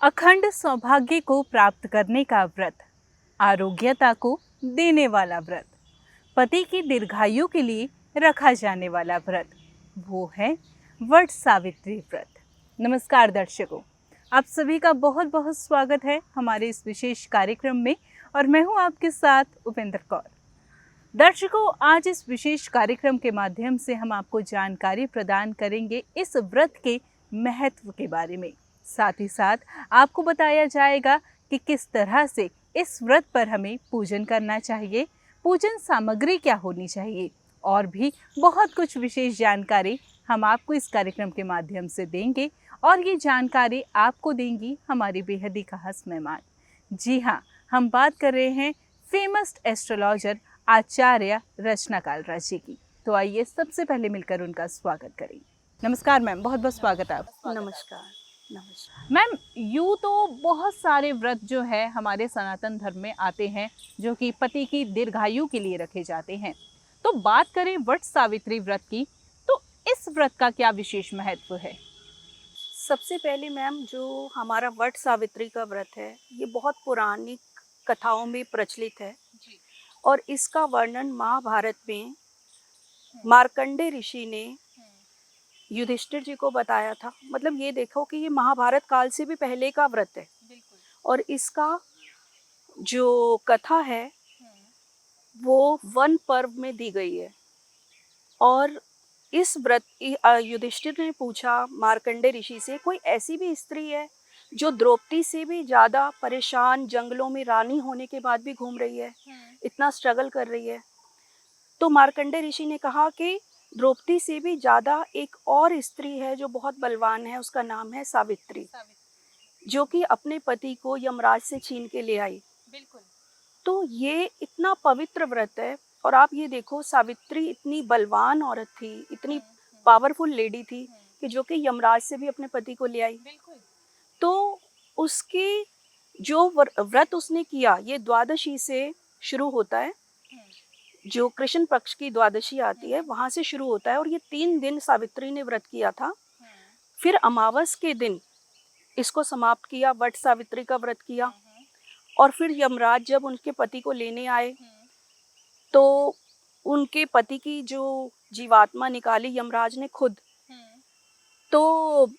अखंड सौभाग्य को प्राप्त करने का व्रत, आरोग्यता को देने वाला व्रत, पति की दीर्घायु के लिए रखा जाने वाला व्रत, वो है वट सावित्री व्रत। नमस्कार दर्शकों, आप सभी का बहुत बहुत स्वागत है हमारे इस विशेष कार्यक्रम में और मैं हूं आपके साथ उपेंद्र कौर। दर्शकों, आज इस विशेष कार्यक्रम के माध्यम से हम आपको जानकारी प्रदान करेंगे इस व्रत के महत्व के बारे में। साथ ही साथ आपको बताया जाएगा कि किस तरह से इस व्रत पर हमें पूजन करना चाहिए, पूजन सामग्री क्या होनी चाहिए और भी बहुत कुछ विशेष जानकारी हम आपको इस कार्यक्रम के माध्यम से देंगे। और ये जानकारी आपको देंगी हमारी बेहद ही खास मेहमान। जी हाँ, हम बात कर रहे हैं फेमस एस्ट्रोलॉजर आचार्य रचना कालरा जी की। तो आइए सबसे पहले मिलकर उनका स्वागत करें। नमस्कार मैम, बहुत बहुत स्वागत है आपका। नमस्कार। नमस्कार। मैम, यूँ तो बहुत सारे व्रत जो है हमारे सनातन धर्म में आते हैं जो कि पति की दीर्घायु के लिए रखे जाते हैं। तो बात करें वट सावित्री व्रत की, तो इस व्रत का क्या विशेष महत्व है? सबसे पहले मैम, जो हमारा वट सावित्री का व्रत है ये बहुत पुरानी कथाओं में प्रचलित है जी। और इसका वर्णन महाभारत में मार्कंडे ऋषि ने युधिष्ठिर जी को बताया था। मतलब ये देखो कि ये महाभारत काल से भी पहले का व्रत है बिल्कुल। और इसका जो कथा है वो वन पर्व में दी गई है। और इस व्रत युधिष्ठिर ने पूछा मार्कंडे ऋषि से, कोई ऐसी भी स्त्री है जो द्रौपदी से भी ज्यादा परेशान जंगलों में रानी होने के बाद भी घूम रही है, इतना स्ट्रगल कर रही है? तो मार्कंडे ऋषि ने कहा कि द्रौपदी से भी ज्यादा एक और स्त्री है जो बहुत बलवान है, उसका नाम है सावित्री, जो कि अपने पति को यमराज से छीन के ले आई। बिल्कुल। तो ये इतना पवित्र व्रत है। और आप ये देखो, सावित्री इतनी बलवान औरत थी, इतनी पावरफुल लेडी थी कि जो कि यमराज से भी अपने पति को ले आई। बिल्कुल। तो उसके जो व्रत उसने किया, ये द्वादशी से शुरू होता है। जो कृष्ण पक्ष की द्वादशी आती है वहां से शुरू होता है और ये 3 दिन सावित्री ने व्रत किया था। फिर अमावस के दिन इसको समाप्त किया, वट सावित्री का व्रत किया। और फिर यमराज जब उनके पति को लेने आए तो उनके पति की जो जीवात्मा निकाली यमराज ने खुद। तो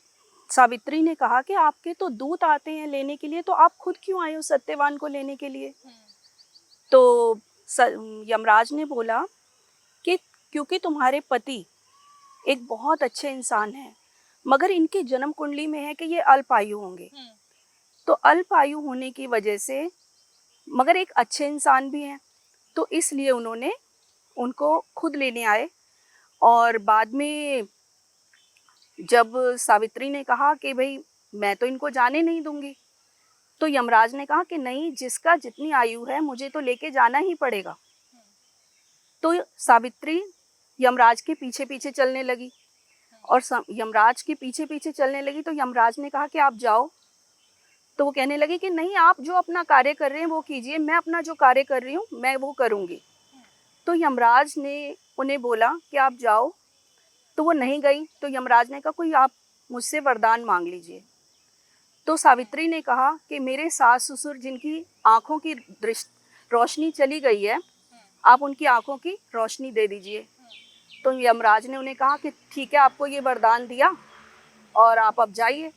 सावित्री ने कहा कि आपके तो दूत आते हैं लेने के लिए, तो आप खुद क्यों आए हो सत्यवान को लेने के लिए? तो यमराज ने बोला कि क्योंकि तुम्हारे पति एक बहुत अच्छे इंसान हैं, मगर इनकी जन्म कुंडली में है कि ये अल्पायु होंगे। तो अल्पायु होने की वजह से, मगर एक अच्छे इंसान भी हैं, तो इसलिए उन्होंने उनको खुद लेने आए। और बाद में जब सावित्री ने कहा कि भाई मैं तो इनको जाने नहीं दूंगी, तो यमराज ने कहा कि नहीं, जिसका जितनी आयु है मुझे तो लेके जाना ही पड़ेगा। तो सावित्री यमराज के पीछे पीछे चलने लगी और यमराज के पीछे पीछे चलने लगी। तो यमराज ने कहा कि आप जाओ। तो वो कहने लगी कि नहीं, आप जो अपना कार्य कर रहे हैं वो कीजिए, मैं अपना जो कार्य कर रही हूँ मैं वो करूँगी। तो यमराज ने उन्हें बोला कि आप जाओ। तो वो नहीं गई। तो यमराज ने कहा कोई आप मुझसे वरदान मांग लीजिए। तो सावित्री ने कहा कि मेरे सास ससुर जिनकी आंखों की रोशनी चली गई है, आप उनकी आंखों की रोशनी दे दीजिए। तो यमराज ने उन्हें कहा कि ठीक है, आपको ये वरदान दिया और आप अब जाइए।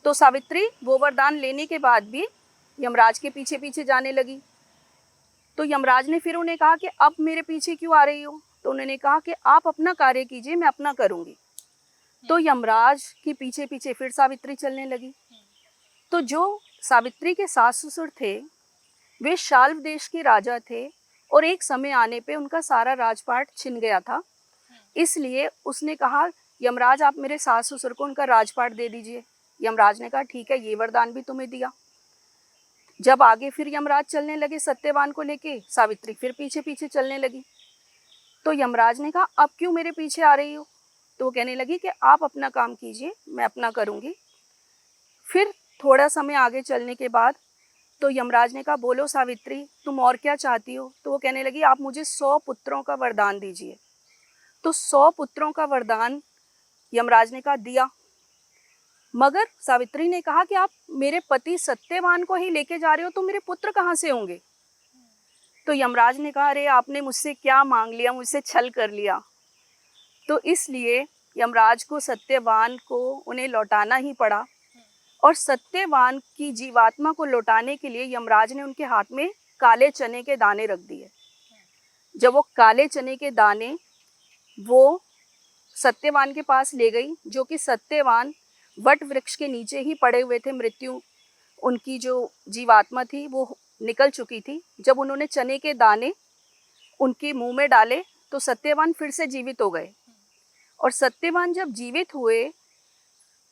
तो सावित्री वो वरदान लेने के बाद भी यमराज के पीछे पीछे जाने लगी। तो यमराज ने फिर उन्हें कहा कि अब मेरे पीछे क्यों आ रही हो? तो उन्होंने कहा कि आप अपना कार्य कीजिए, मैं अपना करूंगी। तो यमराज के पीछे पीछे फिर सावित्री चलने लगी। तो जो सावित्री के सास ससुर थे वे शाल्व देश के राजा थे और एक समय आने पे उनका सारा राजपाट छिन गया था। इसलिए उसने कहा यमराज आप मेरे सास ससुर को उनका राजपाट दे दीजिए। यमराज ने कहा ठीक है, ये वरदान भी तुम्हें दिया। जब आगे फिर यमराज चलने लगे सत्यवान को लेके, सावित्री फिर पीछे पीछे चलने लगी। तो यमराज ने कहा अब क्यों मेरे पीछे आ रही हो? तो वो कहने लगी कि आप अपना काम कीजिए, मैं अपना करूंगी। फिर थोड़ा समय आगे चलने के बाद तो यमराज ने कहा बोलो सावित्री, तुम और क्या चाहती हो? तो वो कहने लगी आप मुझे 100 पुत्रों का वरदान दीजिए। तो 100 पुत्रों का वरदान यमराज ने कहा दिया। मगर सावित्री ने कहा कि आप मेरे पति सत्यवान को ही लेके जा रहे हो, तो मेरे पुत्र कहाँ से होंगे? तो यमराज ने कहा, अरे आपने मुझसे क्या मांग लिया, मुझसे छल कर लिया। तो इसलिए यमराज को सत्यवान को उन्हें लौटाना ही पड़ा। और सत्यवान की जीवात्मा को लौटाने के लिए यमराज ने उनके हाथ में काले चने के दाने रख दिए। जब वो काले चने के दाने वो सत्यवान के पास ले गई, जो कि सत्यवान वट वृक्ष के नीचे ही पड़े हुए थे, मृत्यु उनकी जो जीवात्मा थी वो निकल चुकी थी। जब उन्होंने चने के दाने उनके मुंह में डाले तो सत्यवान फिर से जीवित हो गए। और सत्यवान जब जीवित हुए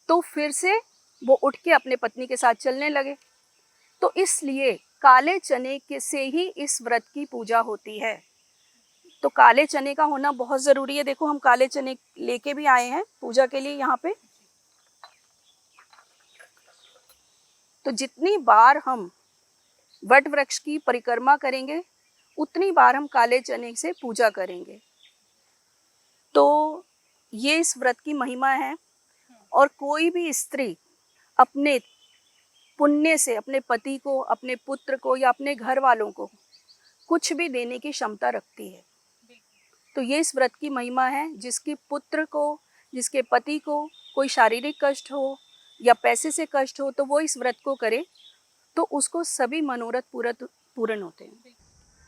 तो फिर से वो उठ के अपने पत्नी के साथ चलने लगे। तो इसलिए काले चने के से ही इस व्रत की पूजा होती है। तो काले चने का होना बहुत ज़रूरी है। देखो हम काले चने लेके भी आए हैं पूजा के लिए यहाँ पे। तो जितनी बार हम वट वृक्ष की परिक्रमा करेंगे उतनी बार हम काले चने से पूजा करेंगे। तो ये इस व्रत की महिमा है। और कोई भी स्त्री अपने पुण्य से अपने पति को, अपने पुत्र को या अपने घर वालों को कुछ भी देने की क्षमता रखती है। तो ये इस व्रत की महिमा है। जिसके पुत्र को, जिसके पति को कोई शारीरिक कष्ट हो या पैसे से कष्ट हो, तो वो इस व्रत को करे तो उसको सभी मनोरथ पूर्ण होते हैं।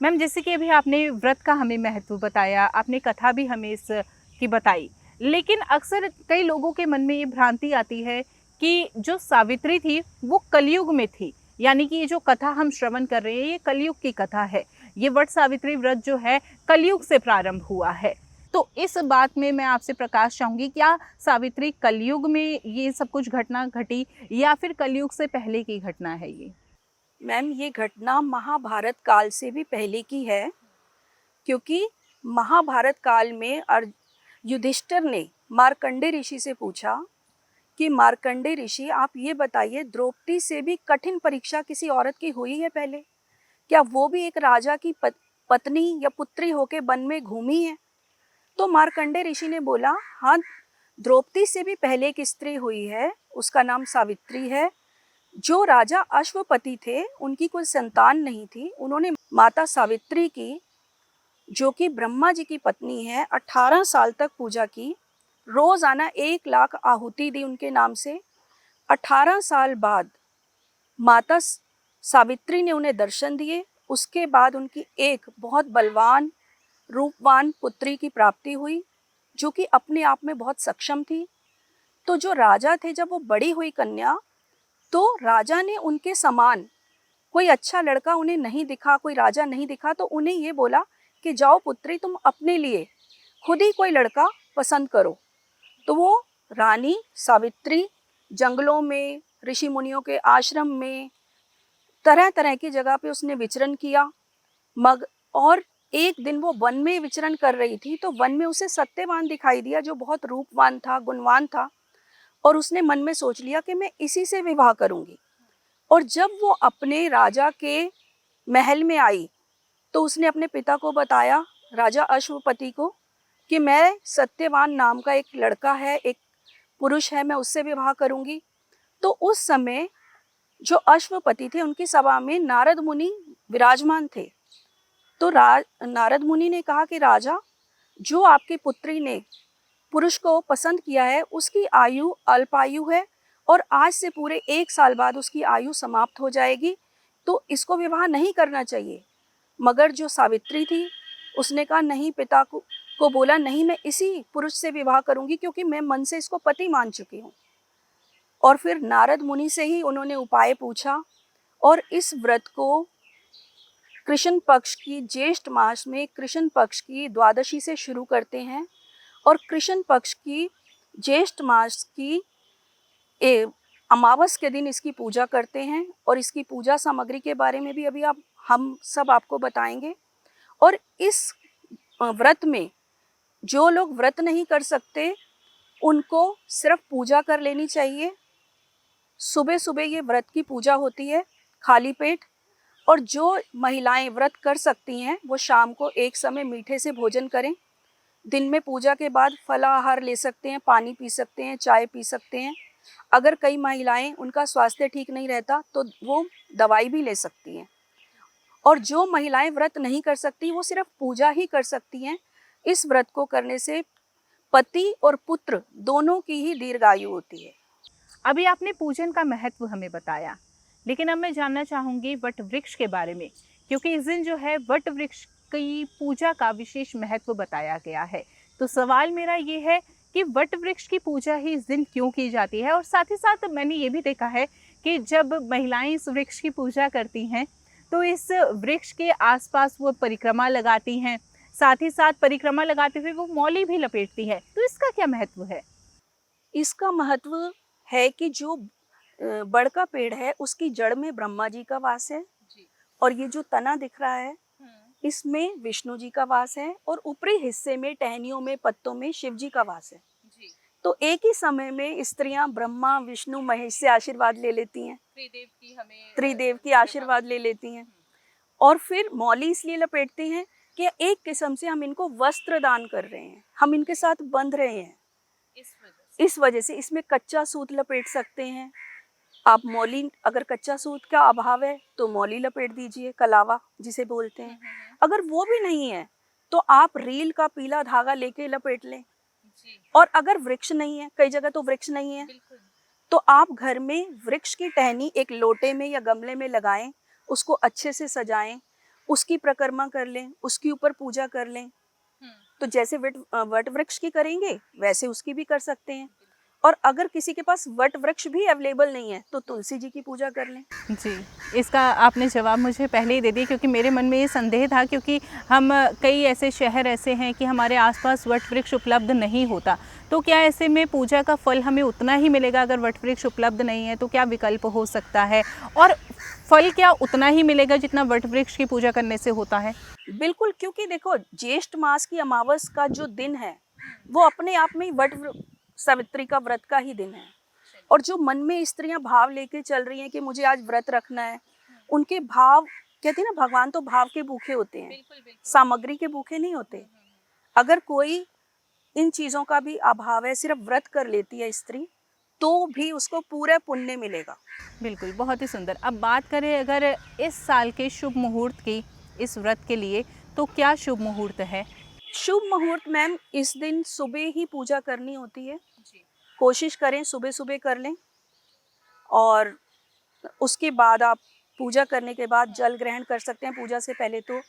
मैम, जैसे कि अभी आपने व्रत का हमें महत्व बताया, आपने कथा भी हमें इसकी बताई, लेकिन अक्सर कई लोगों के मन में ये भ्रांति आती है कि जो सावित्री थी वो कलयुग में थी, यानी कि ये जो कथा हम श्रवण कर रहे हैं ये कलयुग की कथा है। ये वट सावित्री व्रत जो है कलयुग से प्रारंभ हुआ है। तो इस बात में मैं आपसे प्रकाश चाहूँगी, क्या सावित्री कलयुग में ये सब कुछ घटना घटी या फिर कलयुग से पहले की घटना है ये? मैम, ये घटना महाभारत काल से भी पहले की है, क्योंकि महाभारत काल में युधिष्ठिर ने मार्कंडे ऋषि से पूछा कि मार्कंडे ऋषि, आप ये बताइए, द्रौपदी से भी कठिन परीक्षा किसी औरत की हुई है पहले? क्या वो भी एक राजा की पत्नी या पुत्री होके वन में घूमी है? तो मार्कंडे ऋषि ने बोला, हाँ, द्रौपदी से भी पहले एक स्त्री हुई है, उसका नाम सावित्री है। जो राजा अश्वपति थे उनकी कोई संतान नहीं थी, उन्होंने माता सावित्री की, जो कि ब्रह्मा जी की पत्नी है, 18 साल तक पूजा की। रोजाना 1 लाख आहुति दी उनके नाम से। 18 साल बाद माता सावित्री ने उन्हें दर्शन दिए। उसके बाद उनकी एक बहुत बलवान रूपवान पुत्री की प्राप्ति हुई, जो कि अपने आप में बहुत सक्षम थी। तो जो राजा थे, जब वो बड़ी हुई कन्या, तो राजा ने उनके समान कोई अच्छा लड़का उन्हें नहीं दिखा, कोई राजा नहीं दिखा, तो उन्हें ये बोला कि जाओ पुत्री, तुम अपने लिए खुद ही कोई लड़का पसंद करो। तो वो रानी सावित्री जंगलों में, ऋषि मुनियों के आश्रम में, तरह तरह की जगह पे उसने विचरण किया। और एक दिन वो वन में विचरण कर रही थी, तो वन में उसे सत्यवान दिखाई दिया, जो बहुत रूपवान था, गुणवान था। और उसने मन में सोच लिया कि मैं इसी से विवाह करूंगी। और जब वो अपने राजा के महल में आई तो उसने अपने पिता को बताया, राजा अश्वपति को, कि मैं सत्यवान नाम का एक लड़का है, एक पुरुष है, मैं उससे विवाह करूंगी। तो उस समय जो अश्वपति थे उनकी सभा में नारद मुनि विराजमान थे। तो नारद मुनि ने कहा कि राजा, जो आपकी पुत्री ने पुरुष को पसंद किया है उसकी आयु अल्पायु है और आज से पूरे 1 साल बाद उसकी आयु समाप्त हो जाएगी, तो इसको विवाह नहीं करना चाहिए। मगर जो सावित्री थी उसने कहा, नहीं, पिता को बोला, नहीं, मैं इसी पुरुष से विवाह करूंगी, क्योंकि मैं मन से इसको पति मान चुकी हूँ। और फिर नारद मुनि से ही उन्होंने उपाय पूछा और इस व्रत को कृष्ण पक्ष की ज्येष्ठ मास में कृष्ण पक्ष की द्वादशी से शुरू करते हैं और कृष्ण पक्ष की ज्येष्ठ मास की अमावस के दिन इसकी पूजा करते हैं। और इसकी पूजा सामग्री के बारे में भी अभी हम सब आपको बताएंगे। और इस व्रत में जो लोग व्रत नहीं कर सकते उनको सिर्फ पूजा कर लेनी चाहिए। सुबह सुबह ये व्रत की पूजा होती है खाली पेट। और जो महिलाएं व्रत कर सकती हैं वो शाम को एक समय मीठे से भोजन करें। दिन में पूजा के बाद फलाहार ले सकते हैं, पानी पी सकते हैं, चाय पी सकते हैं। अगर कई महिलाएं उनका स्वास्थ्य ठीक नहीं रहता तो वो दवाई भी ले सकती हैं। और जो महिलाएं व्रत नहीं कर सकती वो सिर्फ पूजा ही कर सकती हैं। इस व्रत को करने से पति और पुत्र दोनों की ही दीर्घायु होती है। अभी आपने पूजन का महत्व हमें बताया, लेकिन अब मैं जानना चाहूँगी वट वृक्ष के बारे में, क्योंकि इस दिन जो है वट वृक्ष की पूजा का विशेष महत्व बताया गया है। तो सवाल मेरा ये है कि वट वृक्ष की पूजा ही इस दिन क्यों की जाती है, और साथ ही साथ मैंने ये भी देखा है कि जब महिलाएं इस वृक्ष की पूजा करती हैं तो इस वृक्ष के आसपास वो परिक्रमा लगाती हैं, साथ ही साथ परिक्रमा लगाते हुए वो मौली भी लपेटती है। तो इसका क्या महत्व है? इसका महत्व है कि जो बड़ का पेड़ है उसकी जड़ में ब्रह्मा जी का वास है, और ये जो तना दिख रहा है इसमें विष्णु जी का वास है, और ऊपरी हिस्से में टहनियों में पत्तों में शिव जी का वास है। तो एक ही समय में स्त्रियां ब्रह्मा विष्णु महेश से आशीर्वाद ले लेती हैं, त्रिदेव की आशीर्वाद ले लेती हैं। और फिर मौली इसलिए लपेटती हैं कि एक किस्म से हम इनको वस्त्र दान कर रहे हैं, हम इनके साथ बंध रहे हैं। इस वजह से इसमें कच्चा सूत लपेट सकते हैं आप। मौली, अगर कच्चा सूत का अभाव है तो मौली लपेट दीजिए, कलावा जिसे बोलते हैं। अगर वो भी नहीं है तो आप रील का पीला धागा लेके लपेट लें। और अगर वृक्ष नहीं है, कई जगह तो वृक्ष नहीं है, तो आप घर में वृक्ष की टहनी एक लोटे में या गमले में लगाएं, उसको अच्छे से सजाएं, उसकी परिक्रमा कर लें, उसके ऊपर पूजा कर लें। तो जैसे वट वृक्ष की करेंगे वैसे उसकी भी कर सकते हैं। और अगर किसी के पास वट वृक्ष भी अवेलेबल नहीं है तो तुलसी जी की पूजा कर लें। जी, इसका आपने जवाब मुझे पहले ही दे दिया, क्योंकि मेरे मन में ये संदेह था, क्योंकि हम कई ऐसे शहर ऐसे हैं कि हमारे आसपास वट वृक्ष उपलब्ध नहीं होता। तो क्या ऐसे में पूजा का फल हमें उतना ही मिलेगा? अगर वट वृक्ष उपलब्ध नहीं है तो क्या विकल्प हो सकता है, और फल क्या उतना ही मिलेगा जितना वट वृक्ष की पूजा करने से होता है? बिल्कुल, क्योंकि देखो ज्येष्ठ मास की अमावस का जो दिन है वो अपने आप में सावित्री का व्रत का ही दिन है। और जो मन में स्त्रियां भाव लेके चल रही हैं कि मुझे आज व्रत रखना है, उनके भाव, कहते हैं ना भगवान तो भाव के भूखे होते हैं, सामग्री के भूखे नहीं होते। अगर कोई इन चीजों का भी अभाव है, सिर्फ व्रत कर लेती है स्त्री, तो भी उसको पूरा पुण्य मिलेगा। बिल्कुल, बहुत ही सुंदर। अब बात करें अगर इस साल के शुभ मुहूर्त की इस व्रत के लिए, तो क्या शुभ मुहूर्त है? शुभ मुहूर्त मैम, इस दिन सुबह ही पूजा करनी होती है। कोशिश करें सुबह सुबह कर लें, और उसके बाद आप पूजा करने के बाद जल ग्रहण कर सकते हैं। पूजा से पहले तो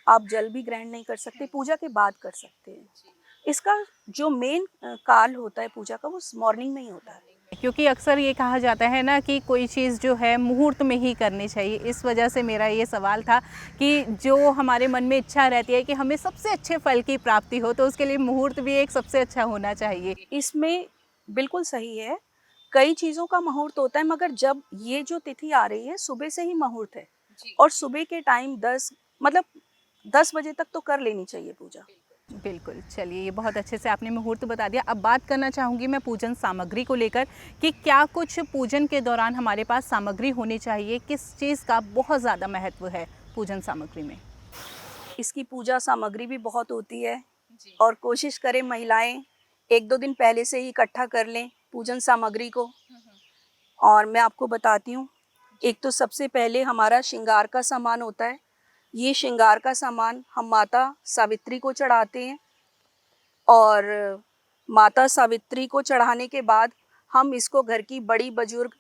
आप जल भी ग्रहण नहीं कर सकते, पूजा के बाद कर सकते हैं। इसका जो मेन काल होता है पूजा का वो मॉर्निंग में ही होता है। क्योंकि अक्सर ये कहा जाता है ना कि कोई चीज़ जो है मुहूर्त में ही करनी चाहिए। इस वजह से मेरा ये सवाल था कि जो हमारे मन में इच्छा रहती है कि हमें सबसे अच्छे फल की प्राप्ति हो, तो उसके लिए मुहूर्त भी एक सबसे अच्छा होना चाहिए। इसमें बिल्कुल सही है, कई चीज़ों का मुहूर्त होता है, मगर जब ये जो तिथि आ रही है सुबह से ही मुहूर्त है। और सुबह के टाइम 10 बजे तक तो कर लेनी चाहिए पूजा। बिल्कुल, चलिए ये बहुत अच्छे से आपने मुहूर्त बता दिया। अब बात करना चाहूँगी मैं पूजन सामग्री को लेकर कि क्या कुछ पूजन के दौरान हमारे पास सामग्री होनी चाहिए, किस चीज़ का बहुत ज़्यादा महत्व है पूजन सामग्री में? इसकी पूजा सामग्री भी बहुत होती है, और कोशिश करें महिलाएं 1-2 दिन पहले से ही इकट्ठा कर लें पूजन सामग्री को। और मैं आपको बताती हूँ, एक तो सबसे पहले हमारा श्रृंगार का सामान होता है। ये श्रृंगार का सामान हम माता सावित्री को चढ़ाते हैं, और माता सावित्री को चढ़ाने के बाद हम इसको घर की बड़ी बुजुर्ग,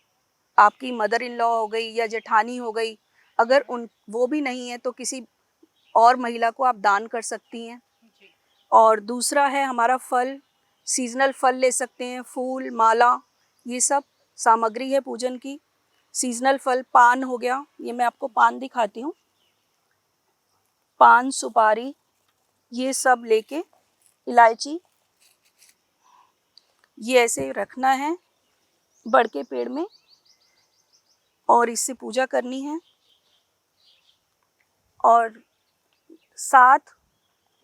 आपकी मदर इन लॉ हो गई या जेठानी हो गई, अगर वो भी नहीं है तो किसी और महिला को आप दान कर सकती हैं। और दूसरा है हमारा फल, सीजनल फल ले सकते हैं, फूल, माला, ये सब सामग्री है पूजन की। सीजनल फल पान हो गया, ये मैं आपको पान दिखाती हूँ। पान, सुपारी, ये सब लेके, इलायची, ये ऐसे रखना है बड़ के पेड़ में, और इससे पूजा करनी है। और 7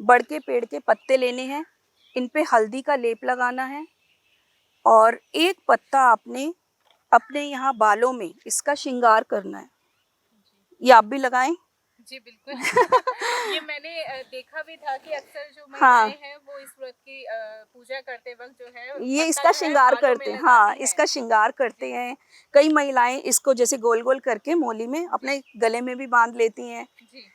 बड़ के पेड़ के पत्ते लेने हैं, इन पे हल्दी का लेप लगाना है, और एक पत्ता आपने अपने यहाँ बालों में इसका श्रृंगार करना है। ये आप भी लगाएं। जी बिल्कुल। ये मैंने देखा भी था कि अक्सर जो महिलाएं हैं वो इस व्रत की पूजा करते वक्त जो है ये पत्ता इसका जो है श्रृंगार बालों में करते हैं, हाँ, लगाती हैं। इसका श्रृंगार करते हैं। कई महिलाएं इसको जैसे गोल गोल करके मोली में अपने गले में भी बांध लेती हैं, जी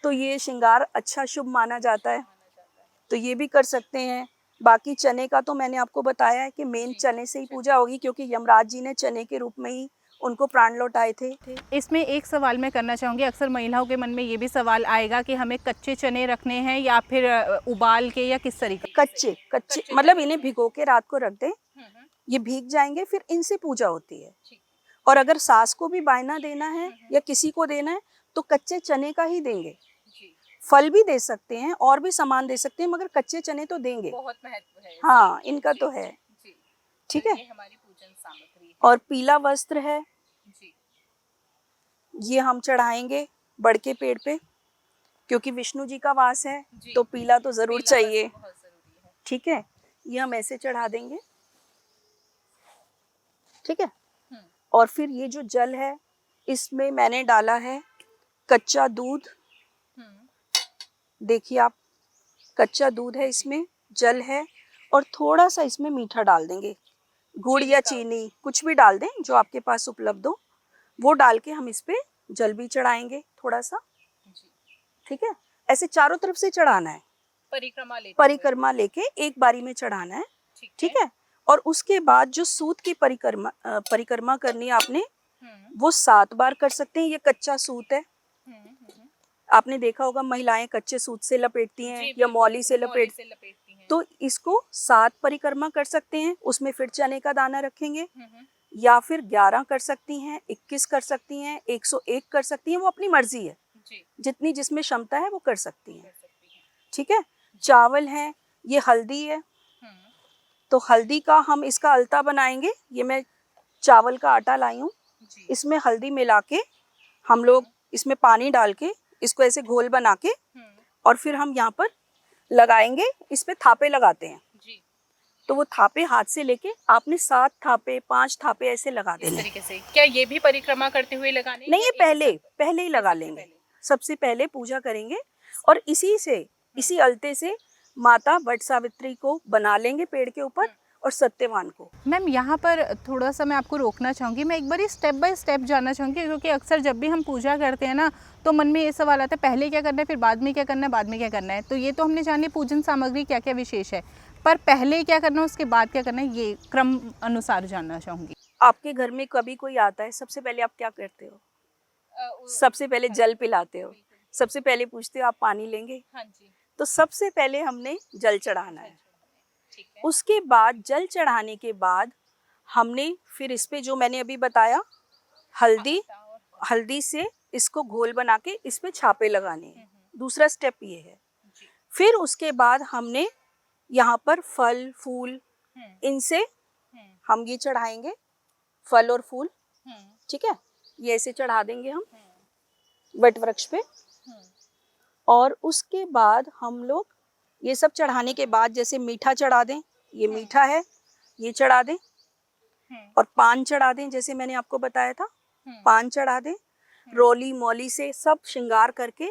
तो ये श्रृंगार अच्छा शुभ माना जाता है, माना जाता है। तो ये भी कर सकते हैं। बाकी चने का तो मैंने आपको बताया है कि मेन जी, चने से ही चने। पूजा होगी, क्योंकि यमराज जी ने चने के रूप में ही उनको प्राण लौटाए थे। इसमें एक सवाल मैं करना चाहूँगी, अक्सर महिलाओं के मन में ये भी सवाल आएगा कि हमें कच्चे चने रखने हैं या फिर उबाल के या किस तरीके से? कच्चे कच्चे कच्चे मतलब चने इन्हें रखने भिगो के रात को रख दें, हैं। ये भीग जाएंगे, फिर इनसे पूजा होती है। ठीक और अगर सास को भी बायना देना है हम्म। या किसी को देना है तो कच्चे चने का ही देंगे। जी फल भी दे सकते हैं और भी सामान दे सकते हैं, मगर कच्चे चने तो देंगे। बहुत महत्व है हाँ, इनका तो है। जी ठीक तो है। ये हमारी पूजन सामग्री है। और पीला वस्त्र है, जी ये हम चढ़ाएंगे बड़ के पेड़ पे, क्योंकि विष्णु जी का वास है, जी तो पीला तो जरूर पीला वस्त्र चाहिए। बहुत जरूरी है। ठीक है, ये हम ऐसे चढ़ा देंगे। ठीक है। हम्म और फिर ये जो जल है, इसमें मैंने डाला है कच्चा दूध। हम्म देखिए आप, कच्चा दूध है, इसमें जल है, और थोड़ा सा इसमें मीठा डाल देंगे, गुड़ चीनी या का चीनी कुछ भी डाल दें जो आपके पास उपलब्ध हो। वो डाल के हम इस पे जल भी चढ़ाएंगे थोड़ा सा। जी ठीक है, ऐसे चारों तरफ से चढ़ाना है, परिक्रमा लेते हुए। परिक्रमा लेके एक बारी में चढ़ाना है। ठीक ठीक है। और उसके बाद जो सूत की परिक्रमा करनी है आपने, हम्म वो 7 बार कर सकते हैं। ये कच्चा सूत है, हम्म आपने देखा होगा महिलाएं कच्चे सूत से लपेटती हैं जी या बिल्कुल, मौली से मौली लपेट, से लपेटती हैं। तो इसको 7 परिक्रमा कर सकते हैं। उसमें फिर चने का दाना रखेंगे, हम्म या फिर 11 कर सकती हैं, 21 कर सकती हैं, 101 कर सकती हैं, वो अपनी मर्जी है, जी जितनी जिसमें क्षमता है वो कर सकती हैं। कर सकती हैं। ठीक है। चावल है, ये हल्दी है, हम्म तो हल्दी का हम इसका अलता बनाएंगे। ये मैं चावल का आटा लाई हूँ, जी इसमें हल्दी मिला के हम लोग इसमें पानी डाल के इसको ऐसे घोल बना के, और फिर हम यहाँ पर लगाएंगे, इस पे थापे लगाते हैं। जी तो वो थापे हाथ से लेके आपने 7 थापे 5 थापे ऐसे लगा इस देने। तरीके से क्या ये भी परिक्रमा करते हुए लगाने हैं नहीं, या ये एक ही पहले साथ? पहले ही लगा सबसे लेंगे, पहले। सबसे पहले पूजा करेंगे, और इसी अलते से माता वट सावित्री को बना लेंगे पेड़ के ऊपर, और सत्यवान को। मैम यहाँ पर थोड़ा सा मैं आपको रोकना चाहूँगी, मैं एक बार स्टेप बाय स्टेप जानना चाहूँगी, क्योंकि अक्सर जब भी हम पूजा करते हैं ना तो मन में ये सवाल आता है पहले क्या करना है, फिर बाद में क्या करना है, बाद में क्या करना है। तो ये तो हमने जान लिया पूजन सामग्री क्या क्या विशेष है, पर पहले क्या करना है उसके बाद क्या करना है, ये क्रम अनुसार जानना चाहूँगी। आपके घर में कभी कोई आता है, सबसे पहले आप क्या करते हो? सबसे पहले जल पिलाते हो, सबसे पहले पूछते हो आप पानी लेंगे? हाँ जी। तो सबसे पहले हमने जल चढ़ाना है। ठीक है। उसके बाद जल चढ़ाने के बाद हमने फिर इस पे जो मैंने अभी बताया, हल्दी से इसको घोल बना के इस पे छापे लगाने हैं। दूसरा स्टेप ये है। फिर उसके बाद हमने यहाँ पर फल फूल, इनसे हम ये चढ़ाएंगे, फल और फूल। ठीक है, ये ऐसे चढ़ा देंगे हम वट वृक्ष पे। और उसके बाद हम लोग ये सब चढ़ाने के बाद जैसे मीठा चढ़ा दें, ये मीठा है, ये चढ़ा दें, और पान चढ़ा दें, जैसे मैंने आपको बताया था, पान चढ़ा दें। रोली मौली से सब श्रृंगार करके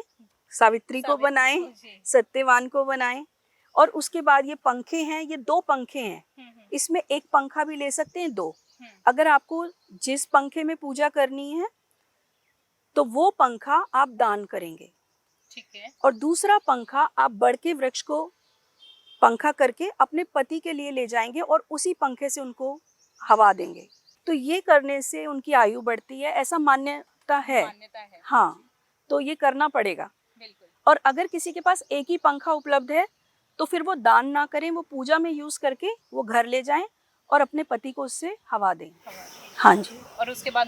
सावित्री को बनाएं, सत्यवान को बनाएं। और उसके बाद ये पंखे हैं, ये 2 पंखे हैं, इसमें एक पंखा भी ले सकते हैं, 2। अगर आपको जिस पंखे में पूजा करनी है तो वो पंखा आप दान करेंगे। ठीक है। और दूसरा पंखा आप बड़ के वृक्ष को पंखा करके अपने पति के लिए ले जाएंगे और उसी पंखे से उनको हवा देंगे। तो ये करने से उनकी आयु बढ़ती है, ऐसा मान्यता है। हाँ, तो ये करना पड़ेगा। बिल्कुल। और अगर किसी के पास एक ही पंखा उपलब्ध है तो फिर वो दान ना करें, वो पूजा में यूज करके वो घर ले जाएं और अपने पति को उससे हवा दें। हाँ जी। और उसके बाद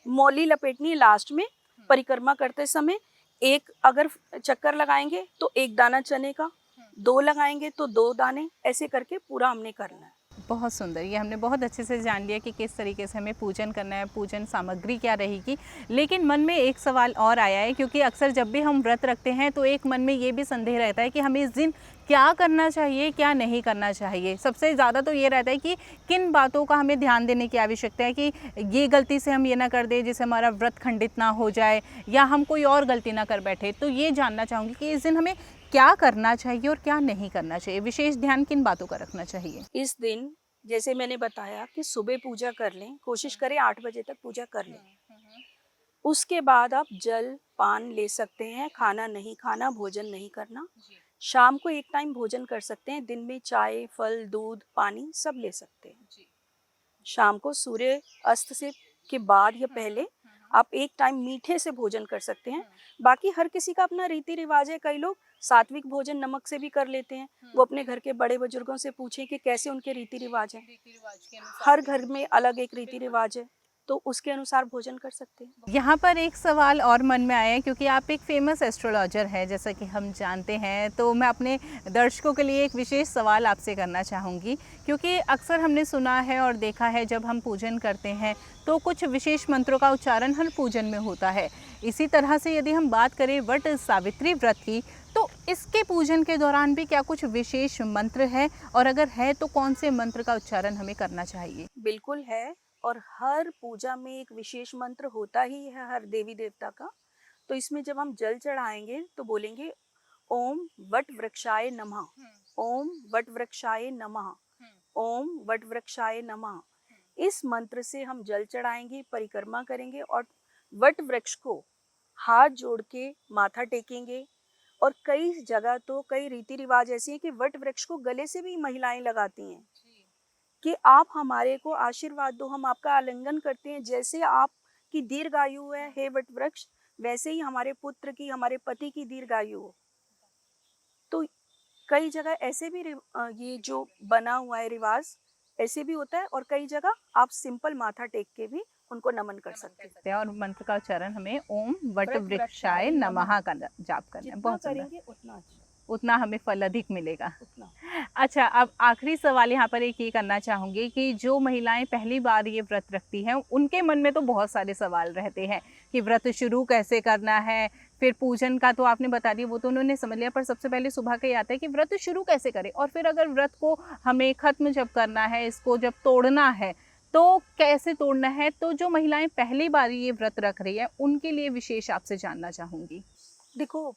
मौली लपेटनी लास्ट में। परिक्रमा करते समय एक अगर चक्कर लगाएंगे तो 1 दाना चने का, 2 लगाएंगे तो 2 दाने, ऐसे करके पूरा हमने करना है। बहुत सुंदर, ये हमने बहुत अच्छे से जान लिया कि किस तरीके से हमें पूजन करना है, पूजन सामग्री क्या रहेगी। लेकिन मन में एक सवाल और आया है, क्योंकि अक्सर जब भी हम व्रत रखते हैं तो एक मन में ये भी संदेह रहता है कि हमें इस दिन क्या करना चाहिए, क्या नहीं करना चाहिए। सबसे ज़्यादा तो ये रहता है कि किन बातों का हमें ध्यान देने की आवश्यकता है, कि ये गलती से हम ये ना कर दें जिससे हमारा व्रत खंडित ना हो जाए, या हम कोई और गलती ना कर बैठे। तो ये जानना चाहूँगी कि इस दिन हमें क्या करना चाहिए और क्या नहीं करना चाहिए, विशेष ध्यान किन बातों का रखना चाहिए? इस दिन जैसे मैंने बताया कि सुबह पूजा कर लें, कोशिश करें 8 बजे तक पूजा कर लें। उसके बाद आप जल पान ले सकते हैं, खाना नहीं खाना, भोजन नहीं करना। शाम को एक टाइम भोजन कर सकते हैं, दिन में चाय, फल, दूध, पानी सब ले सकते हैं। शाम को सूर्य अस्त से के बाद या पहले आप एक टाइम मीठे से भोजन कर सकते हैं। बाकी हर किसी का अपना रीति रिवाज है। कई लोग सात्विक भोजन नमक से भी कर लेते हैं। वो अपने घर के बड़े बुजुर्गों से पूछें कि कैसे उनके रीति रिवाज हैं। हर घर में अलग एक रीति रिवाज है, तो उसके अनुसार भोजन कर सकते हैं। यहाँ पर एक सवाल और मन में आया है, क्योंकि आप एक फेमस एस्ट्रोलॉजर हैं जैसा कि हम जानते हैं, तो मैं अपने दर्शकों के लिए एक विशेष सवाल आपसे करना चाहूँगी। क्योंकि अक्सर हमने सुना है और देखा है, जब हम पूजन करते हैं तो कुछ विशेष मंत्रों का उच्चारण हर पूजन में होता है। इसी तरह से यदि हम बात करें वट सावित्री व्रत की, तो इसके पूजन के दौरान भी क्या कुछ विशेष मंत्र है, और अगर है तो कौन से मंत्र का उच्चारण हमें करना चाहिए? बिल्कुल है, और हर पूजा में एक विशेष मंत्र होता ही है हर देवी देवता का। तो इसमें जब हम जल चढ़ाएंगे तो बोलेंगे ओम वट वृक्षाय नमः, ओम वट वृक्षाय नमः, ओम वट वृक्षाय नमः। इस मंत्र से हम जल चढ़ाएंगे, परिक्रमा करेंगे और वट वृक्ष को हाथ जोड़ के माथा टेकेंगे। और कई जगह तो कई रीति रिवाज ऐसे हैं कि वट वृक्ष को गले से भी महिलाएं लगाती हैं कि आप हमारे को आशीर्वाद दो, हम आपका आलिंगन करते हैं। जैसे आपकी दीर्घायु है हे वट वृक्ष, वैसे ही हमारे पुत्र की, हमारे पति की दीर्घायु हो। तो कई जगह ऐसे भी ये जो बना हुआ है रिवाज ऐसे भी होता है, और कई जगह आप सिंपल माथा टेक के भी उनको नमन कर सकते हैं। और मंत्र का उच्चारण हमें ओम वट वृक्षाय नमः का जाप करना है। जितना बहुत सुंदर, करेंगे उतना अच्छा, उतना हमें फल अधिक मिलेगा। उतना। अच्छा, अब आखिरी सवाल यहाँ पर एक ये करना चाहूँगी कि जो महिलाएं पहली बार ये व्रत रखती हैं, उनके मन में तो बहुत सारे सवाल रहते हैं कि व्रत शुरू कैसे करना है, फिर पूजन का तो आपने बता दिया, वो तो उन्होंने समझ लिया, पर सबसे पहले सुबह का ये आता है कि व्रत शुरू कैसे करें, और फिर अगर व्रत को हमें खत्म जब करना है, इसको जब तोड़ना है तो कैसे तोड़ना है। तो जो महिलाएं पहली बार ये व्रत रख रही है, उनके लिए विशेष आपसे जानना चाहूँगी। देखो,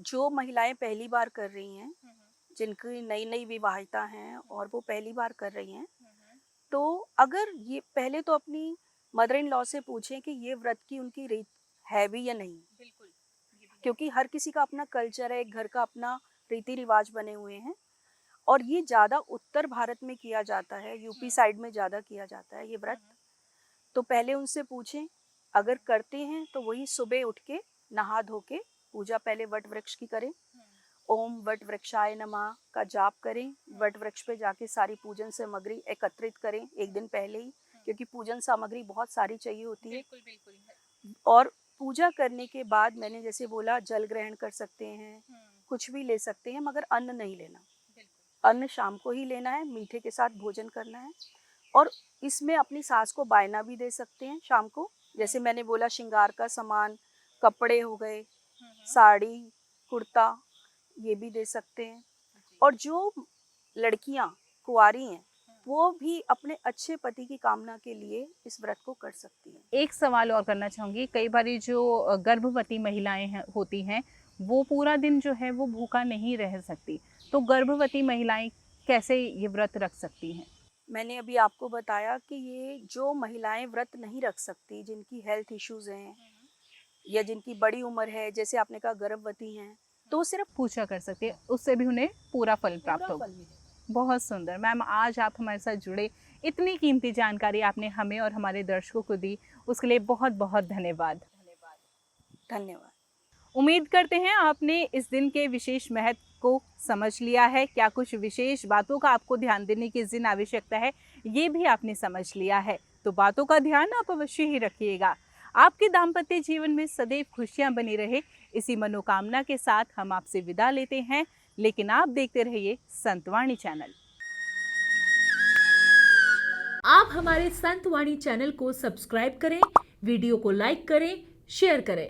जो महिलाएं पहली बार कर रही हैं, जिनकी नई नई विवाहिता हैं और वो पहली बार कर रही हैं, तो अगर ये पहले तो अपनी मदर इन लॉ से पूछें कि ये व्रत की उनकी रीत है भी या नहीं। बिल्कुल, क्योंकि हर किसी का अपना कल्चर है, एक घर का अपना रीति रिवाज बने हुए हैं, और ये ज्यादा उत्तर भारत में किया जाता है, यूपी साइड में ज्यादा किया जाता है ये व्रत। तो पहले उनसे पूछें, अगर करते हैं तो वही सुबह उठ के नहा धो के पूजा पहले वट वृक्ष की करें, ओम वट वृक्षाय नमः का जाप करें, वट वृक्ष पे जाके सारी पूजन सामग्री एकत्रित करें एक दिन पहले ही, क्योंकि पूजन सामग्री बहुत सारी चाहिए होती है। और पूजा करने के बाद मैंने जैसे बोला, जल ग्रहण कर सकते हैं, कुछ भी ले सकते हैं, मगर अन्न नहीं लेना। अन्न शाम को ही लेना है, मीठे के साथ भोजन करना है। और इसमें अपनी सास को बायना भी दे सकते हैं शाम को, जैसे मैंने बोला श्रृंगार का सामान, कपड़े हो गए, साड़ी, कुर्ता, ये भी दे सकते हैं। और जो लड़कियां कुंवारी हैं, वो भी अपने अच्छे पति की कामना के लिए इस व्रत को कर सकती हैं। एक सवाल और करना चाहूँगी, कई बार जो गर्भवती महिलाएं होती हैं, वो पूरा दिन जो है वो भूखा नहीं रह सकती, तो गर्भवती महिलाएं कैसे ये व्रत रख सकती हैं? मैंने अभी आपको बताया कि ये जो महिलाएं व्रत नहीं रख सकती, जिनकी हेल्थ इश्यूज हैं या जिनकी बड़ी उम्र है, जैसे आपने कहा गर्भवती हैं, तो वो सिर्फ पूजा कर सकती है, उससे भी उन्हें पूरा फल प्राप्त होगा। बहुत सुंदर मैम, आज आप हमारे साथ जुड़े, इतनी कीमती जानकारी आपने हमें और हमारे दर्शकों को दी, उसके लिए बहुत बहुत धन्यवाद। धन्यवाद। उम्मीद करते हैं आपने इस दिन के विशेष महत्व को समझ लिया है, क्या कुछ विशेष बातों का आपको ध्यान देने की इस दिन आवश्यकता है, ये भी आपने समझ लिया है। तो बातों का ध्यान आप अवश्य ही रखिएगा। आपके दाम्पत्य जीवन में सदैव खुशियां बनी रहे, इसी मनोकामना के साथ हम आपसे विदा लेते हैं, लेकिन आप देखते रहिए संतवाणी चैनल। आप हमारे संतवाणी चैनल को सब्सक्राइब करें, वीडियो को लाइक करें, शेयर करें।